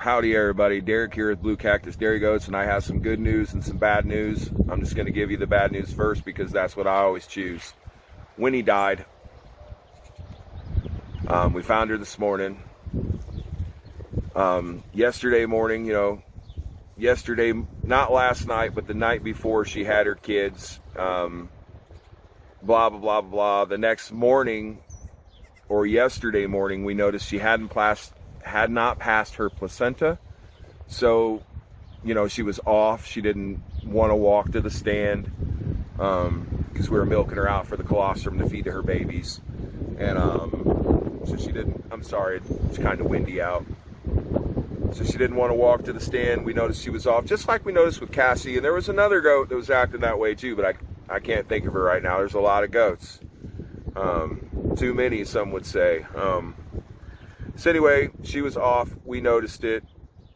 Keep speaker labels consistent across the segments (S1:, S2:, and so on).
S1: Howdy everybody, Derek here with Blue Cactus Dairy Goats, and I have some good news and some bad news. I'm just going to give you the bad news first because that's what I always choose. Winnie died. We found her this morning. Yesterday morning, yesterday, not last night, but the night before, she had her kids. Blah, blah, blah, blah. The next morning, or yesterday morning, we noticed she had not passed her placenta. So, she was off. She didn't want to walk to the stand because we were milking her out for the colostrum to feed to her babies. And so she didn't, I'm sorry, it's kind of windy out. So she didn't want to walk to the stand. We noticed she was off, just like we noticed with Cassie. And there was another goat that was acting that way too, but I can't think of her right now. There's a lot of goats. Too many, some would say. So anyway, she was off. We noticed it.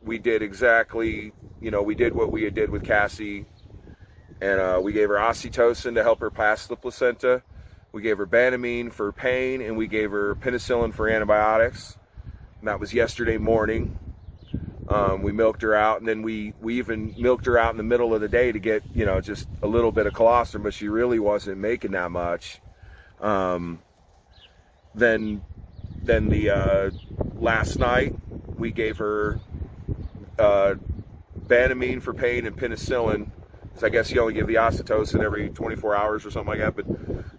S1: We did exactly, we did what we did with Cassie. And we gave her oxytocin to help her pass the placenta. We gave her Banamine for pain, and we gave her penicillin for antibiotics. And that was yesterday morning. We milked her out, and then we even milked her out in the middle of the day to get, just a little bit of colostrum, but she really wasn't making that much. Then the last night we gave her Banamine for pain and penicillin. So I guess you only give the oxytocin every 24 hours or something like that. But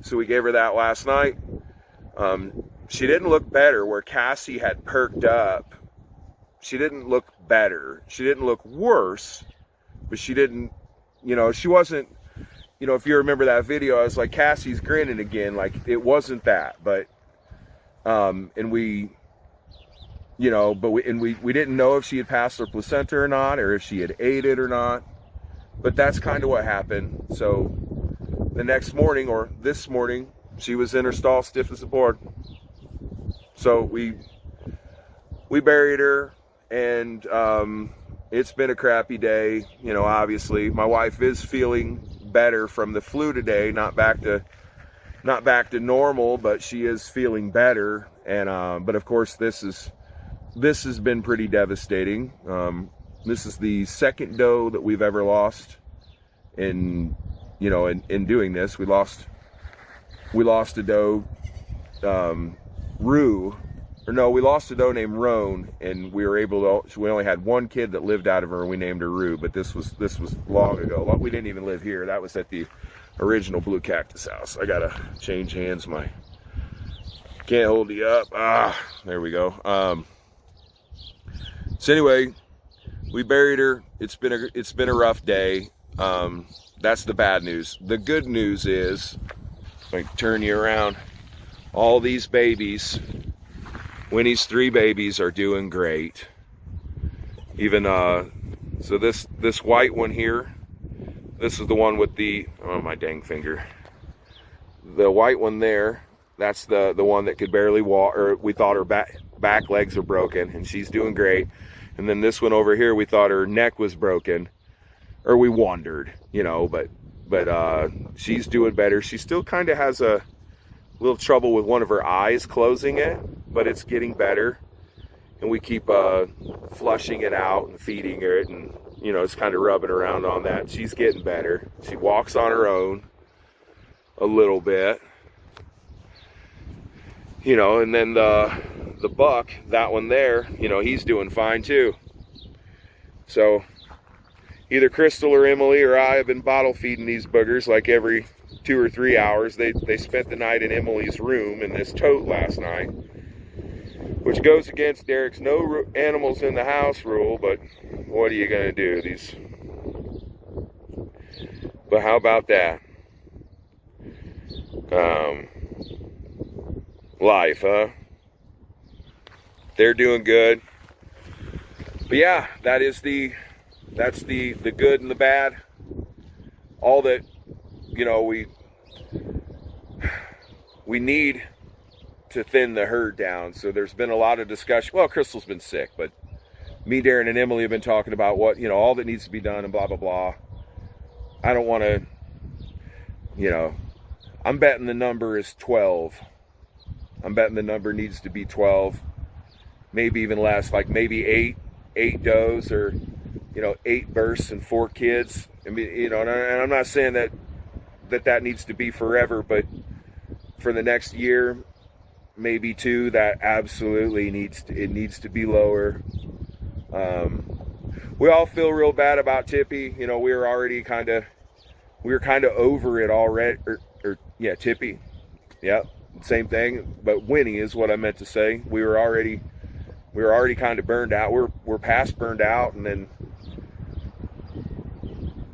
S1: so we gave her that last night. She didn't look better where Cassie had perked up. She didn't look better. She didn't look worse, but she didn't, she wasn't, if you remember that video, I was like, Cassie's grinning again. Like, it wasn't that, but, and we didn't know if she had passed her placenta or not, or if she had ate it or not, but that's kind of what happened. So the next morning, or this morning, she was in her stall stiff as a board. So we buried her. And it's been a crappy day, obviously. My wife is feeling better from the flu today, not back to normal, but she is feeling better. And but of course this has been pretty devastating. This is the second doe that we've ever lost in doing this. We lost a doe, Rue. Or no, we lost a doe named Roan, and we were able to. We only had one kid that lived out of her, and we named her Rue. But this was long ago. We didn't even live here. That was at the original Blue Cactus house. I gotta change hands. Can't hold you up. There we go. So anyway, we buried her. It's been a rough day. That's the bad news. The good news is, if I can turn you around, all these babies. Winnie's 3 babies are doing great. Even so this white one here, this is the one with the, oh my dang finger, the white one there, that's the one that could barely walk, or we thought her back legs are broken, and she's doing great. And then this one over here, we thought her neck was broken, or we wondered, but she's doing better. She still kind of has a little trouble with one of her eyes closing it, but it's getting better, and we keep flushing it out and feeding her it, and it's kind of rubbing around on that. She's getting better. She walks on her own a little bit, and then the buck, that one there, he's doing fine too. So either Crystal or Emily or I have been bottle feeding these boogers like every 2 or 3 hours. They spent the night in Emily's room in this tote last night, which goes against Derek's no animals in the house rule, but what are you going to do? But how about that? Life, huh? They're doing good. But yeah, that's the good and the bad. All that, we need to thin the herd down. So there's been a lot of discussion. Well, Crystal's been sick, but me, Daren, and Emily have been talking about what, all that needs to be done and blah, blah, blah. I don't want to, I'm betting the number is 12. I'm betting the number needs to be 12, maybe even less, like maybe 8. 8 does or, 8 bursts and 4 kids. I mean, and I'm not saying that needs to be forever, but for the next year, maybe 2, that absolutely needs to be lower. We all feel real bad about Tippy. We were kind of over it already. Tippy. Yep, same thing. But Winnie is what I meant to say. We were already kind of burned out. We're past burned out, and then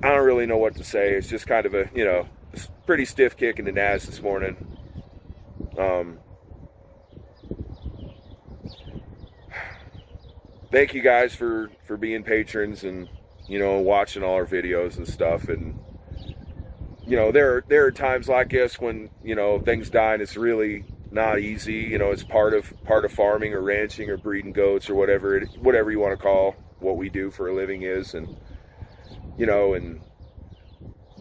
S1: I don't really know what to say. It's just kind of a pretty stiff kick in the nads this morning. Thank you guys for being patrons and watching all our videos and stuff. And there are times like this when things die and it's really not easy. It's part of farming or ranching or breeding goats or whatever you want to call what we do for a living is. And and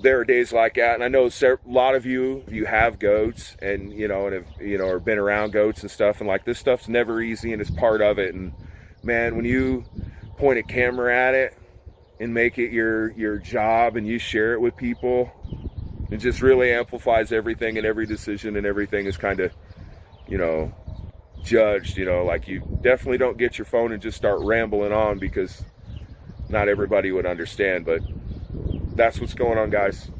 S1: there are days like that, and I know a lot of you have goats and and have or been around goats and stuff, and like this stuff's never easy and it's part of it. And man, when you point a camera at it and make it your job and you share it with people, it just really amplifies everything, and every decision and everything is kind of judged. Like, you definitely don't get your phone and just start rambling on, because not everybody would understand. But that's what's going on, guys.